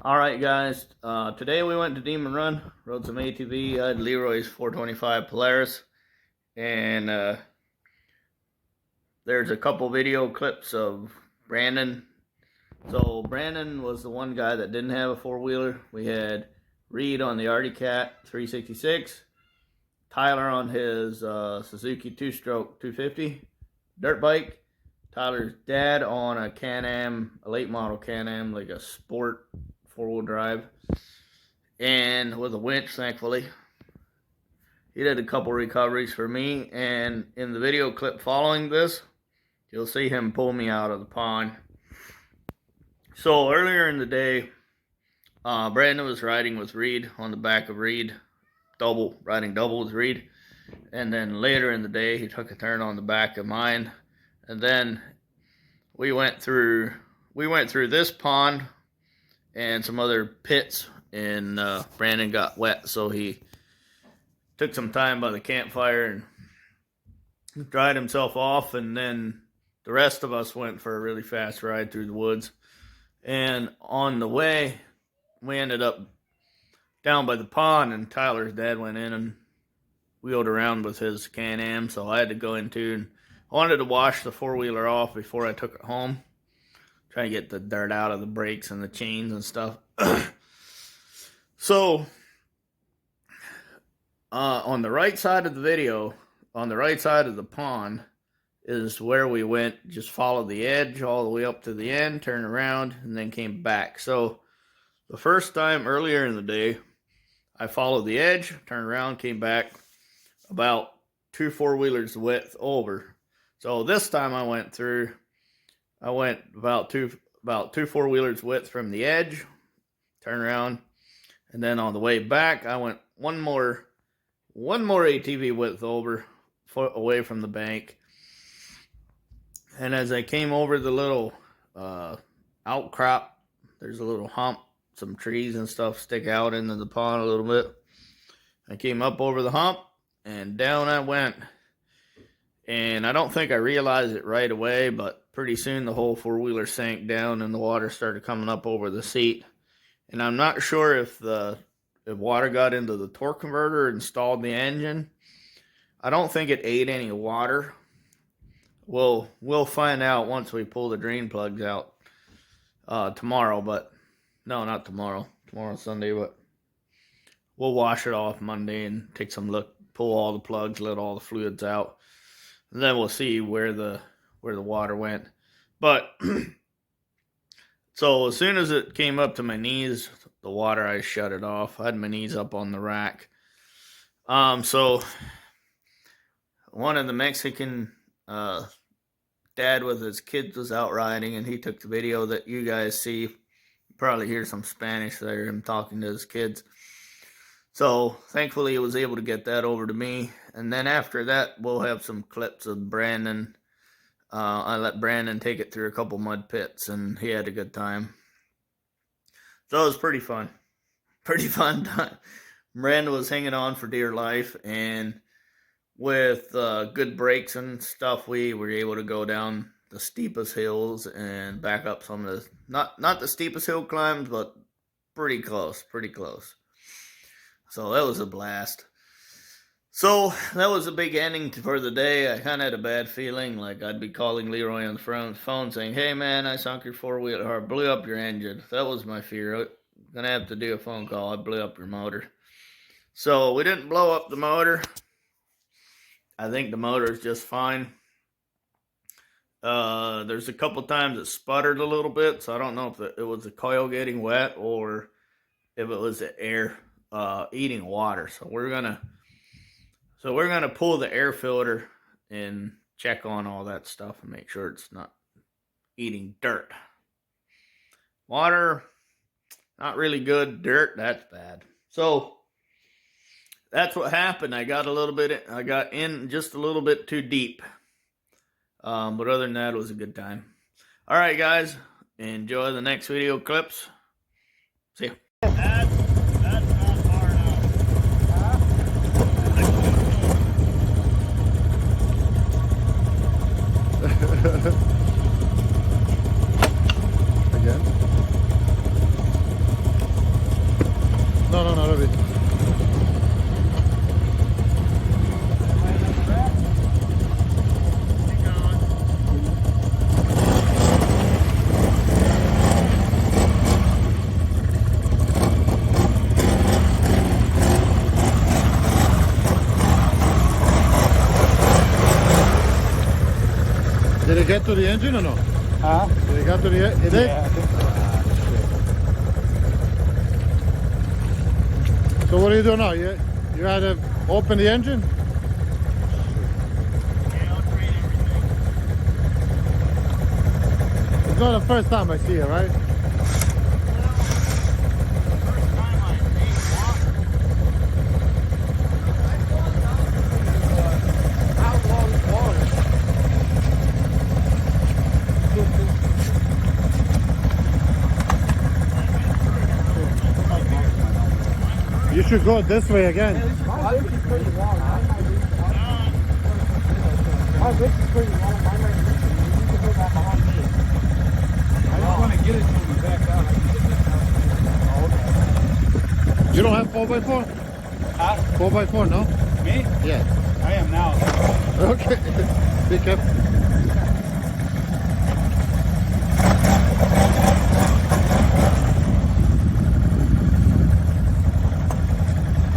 Alright guys, today we went to Demon Run, rode some ATV. I had Leroy's 425 Polaris, and there's a couple video clips of Brandon. So Brandon was the one guy that didn't have a four-wheeler. We had Reed on the Artie Cat 366, Tyler on his Suzuki two-stroke 250 dirt bike, Tyler's dad on a Can-Am, a late model Can-Am, like a sport four-wheel drive, and with a winch, thankfully. He did a couple recoveries for me, and in the video clip following this, you'll see him pull me out of the pond. So earlier in the day, Brandon was riding with Reed on the back of Reed, riding double with Reed, and then later in the day he took a turn on the back of mine, and then we went through this pond and some other pits, and Brandon got wet, so he took some time by the campfire and dried himself off, and then the rest of us went for a really fast ride through the woods. And on the way, we ended up down by the pond, and Tyler's dad went in and wheeled around with his Can-Am, so I had to go in too, and I wanted to wash the four-wheeler off before I took it home. Try to get the dirt out of the brakes and the chains and stuff. So, on the right side of the video, on the right side of the pond, is where we went. Just followed the edge all the way up to the end, turned around, and then came back. So, the first time earlier in the day, I followed the edge, turned around, came back about 2 four-wheelers width over. So, this time I went about two four-wheelers width from the edge, turn around, and then on the way back, I went one more ATV width over, away from the bank. And as I came over the little outcrop, there's a little hump, some trees and stuff stick out into the pond a little bit. I came up over the hump, and down I went. And I don't think I realized it right away, but pretty soon the whole four-wheeler sank down and the water started coming up over the seat. And I'm not sure if water got into the torque converter and stalled the engine. I don't think it ate any water. We'll find out once we pull the drain plugs out tomorrow, but no, not tomorrow. Tomorrow's Sunday, but we'll wash it off Monday and take some look, pull all the plugs, let all the fluids out. And then we'll see where the water went. But so as soon as it came up to my knees, the water, I shut it off. I had my knees up on the rack. So one of the Mexican dad with his kids was out riding, and he took the video that you guys see. You probably hear some Spanish there, him talking to his kids. So thankfully he was able to get that over to me. And then after that, we'll have some clips of Brandon. I let Brandon take it through a couple mud pits, and he had a good time. So it was pretty fun. Pretty fun time. Brandon was hanging on for dear life, and with good brakes and stuff, we were able to go down the steepest hills and back up some of the, not the steepest hill climbs, but pretty close. So that was a blast. So that was a big ending for the day. I kind of had a bad feeling, like I'd be calling Leroy on the phone saying, "Hey man, I sunk your four-wheeler, or blew up your engine." That was my fear. I'm gonna have to do a phone call. I blew up your motor. So we didn't blow up the motor. I think the motor is just fine. There's a couple times it sputtered a little bit, so I don't know if it was the coil getting wet or if it was the air eating water. So we're gonna pull the air filter and check on all that stuff and make sure it's not eating dirt. Water, not really good. Dirt, that's bad. So that's what happened. I got in just a little bit too deep. But other than that, it was a good time. All right, guys, enjoy the next video clips. See ya. That's not far enough. Again? No, no, no, Robbie. Did it get to the engine or no? Huh? Did it get to the it did? Yeah, I think so. So what do you do now? You had to open the engine? Yeah, I'll trade everything. It's not the first time I see it, right? First time I made water. You should go this way again. My wrist is pretty long. My wrist is pretty long. My right wrist, you can put that behind me. I just want to get it to me back out. I can get this out. Oh, okay. You don't have 4x4? 4x4, no? Me? Yeah. I am now. Okay. Be careful.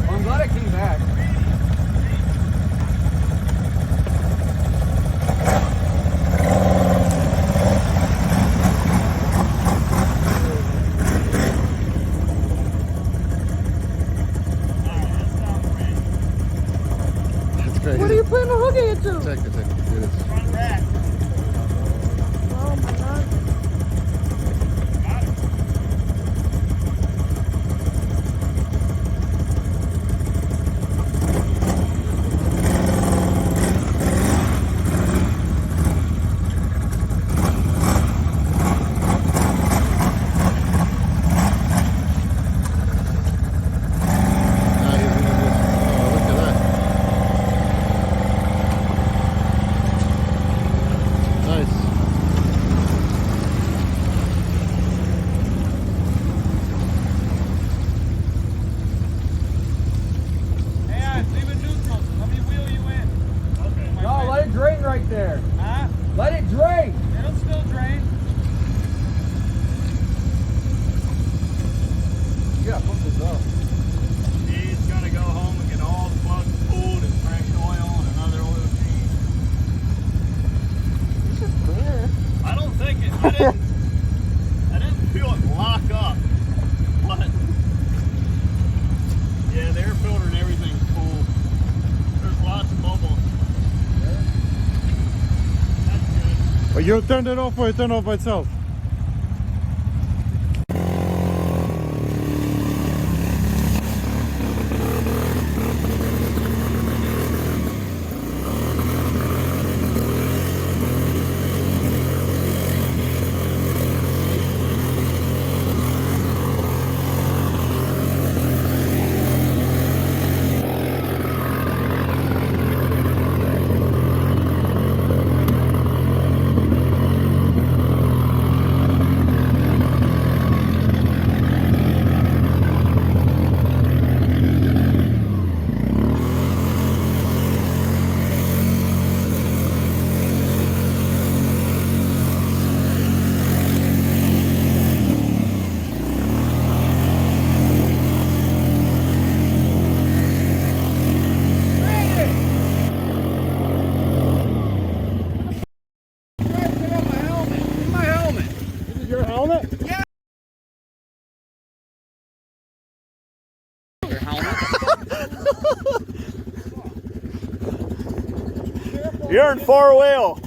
Well, I'm glad I came back. That's crazy. What are you putting the hook into? Check it. Do this. Front rack. Oh my god. Got it. Now he's gonna just, oh, look at that. Nice. Hey, leave it neutral. Let me wheel you in. Okay. No, let it drain right there. Huh? Let it drain. It'll still drain. You gotta pump this up. He's gonna go home and get all the plugs pulled and fresh oil and another oil change. This is clear. I don't think it. I didn't feel it lock up, but yeah, the air filter and everything's cool. There's lots of bubbles. That's good. But you turned it off or it turned off by itself? Your helmet? You're in four wheel.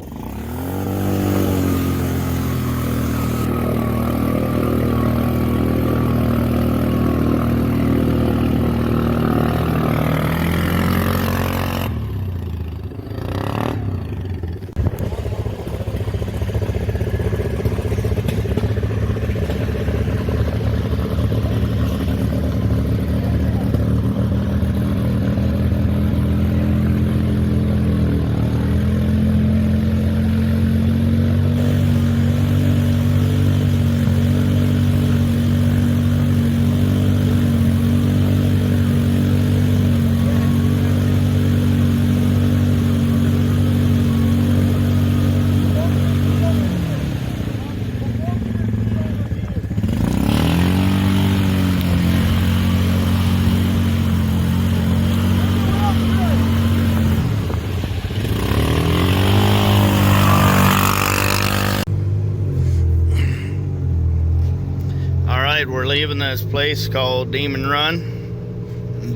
Alright, we're leaving this place called Demon Run.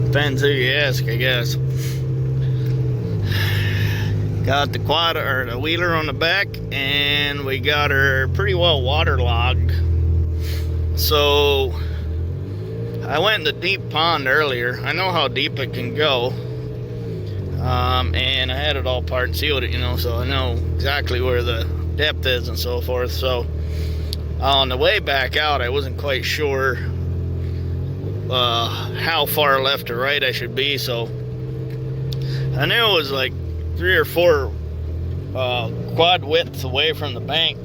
Depends who you ask, I guess. Got the quad or the wheeler on the back, and we got her pretty well waterlogged. So I went in the deep pond earlier. I know how deep it can go, and I had it all part and sealed it, you know, so I know exactly where the depth is and so forth. So on the way back out, I wasn't quite sure how far left or right I should be, so I knew it was like 3 or 4 quad widths away from the bank.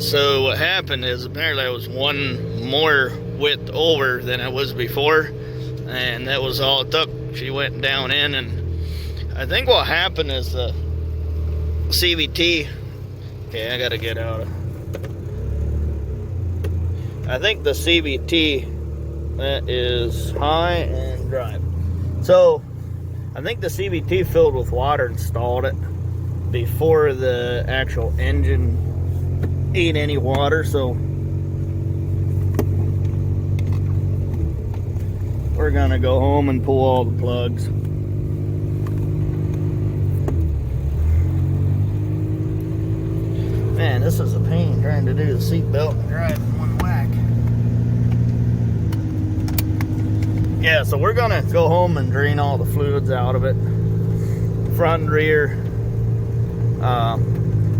So what happened is apparently I was one more width over than I was before, and that was all it took. She went down in, and I think what happened is the CVT. Okay, I gotta get out of. I think the CVT that is high and dry. So I think the CVT filled with water and stalled it before the actual engine ate any water. So we're gonna go home and pull all the plugs. Man, this is a pain trying to do the seat belt and drive in one whack. Yeah, so we're gonna go home and drain all the fluids out of it. Front and rear.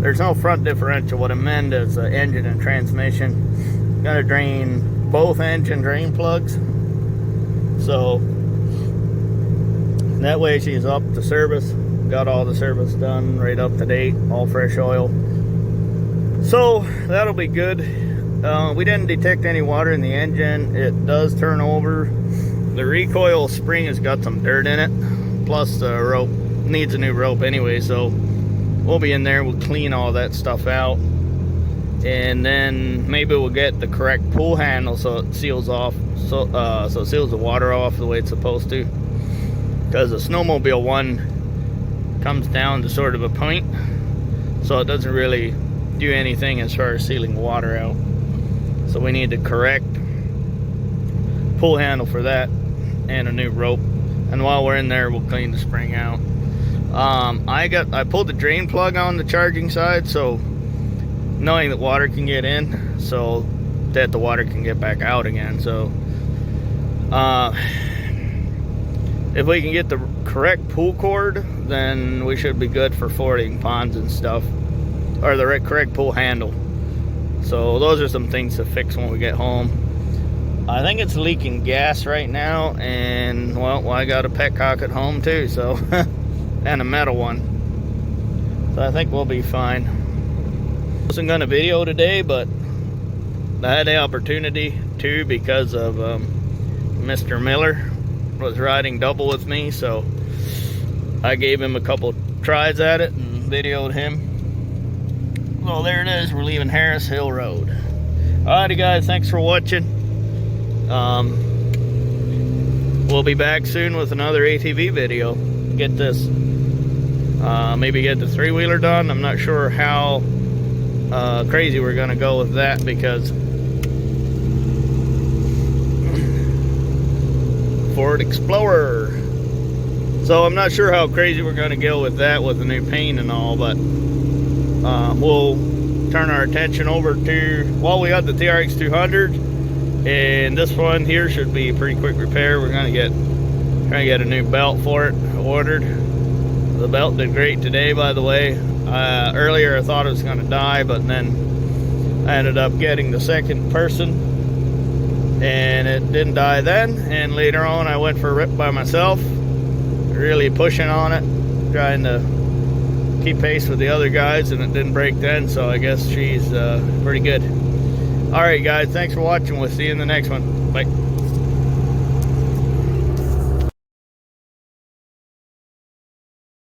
There's no front differential. What I meant is engine and transmission. Gonna drain both engine drain plugs. So that way she's up to service. Got all the service done, right up to date, all fresh oil. So that'll be good. We didn't detect any water in the engine. It does turn over. The recoil spring has got some dirt in it. Plus the rope needs a new rope anyway, so we'll be in there. We'll clean all that stuff out. And then maybe we'll get the correct pull handle so it seals off. So it seals the water off the way it's supposed to. Because the snowmobile one comes down to sort of a point. So it doesn't really do anything as far as sealing water out. So we need the correct pull handle for that and a new rope. And while we're in there, we'll clean the spring out. I pulled the drain plug on the charging side, so knowing that water can get in, so that the water can get back out again. So if we can get the correct pull cord, then we should be good for fording ponds and stuff, or the correct pull handle. So those are some things to fix when we get home. I think it's leaking gas right now, and well, I got a petcock at home too, so and a metal one, so I think we'll be fine. I wasn't gonna video today, but I had the opportunity to because of Mr. Miller was riding double with me, so I gave him a couple tries at it and videoed him. Well, there it is. We're leaving Harris Hill Road. Alrighty guys, thanks for watching. We'll be back soon with another ATV video. Get this, maybe get the 3-wheeler done. I'm not sure how crazy we're gonna go with that, because Ford Explorer. So I'm not sure how crazy we're gonna go with that with the new paint and all, but we'll turn our attention over to, well, we got the TRX 200, and this one here should be a pretty quick repair. We're gonna get a new belt for it ordered. The belt did great today, by the way. Earlier I thought it was gonna die, but then I ended up getting the second person and it didn't die then. And later on I went for a rip by myself, really pushing on it, trying to keep pace with the other guys, and it didn't break then, so I guess she's pretty good. Alright guys, thanks for watching. We'll see you in the next one. Bye.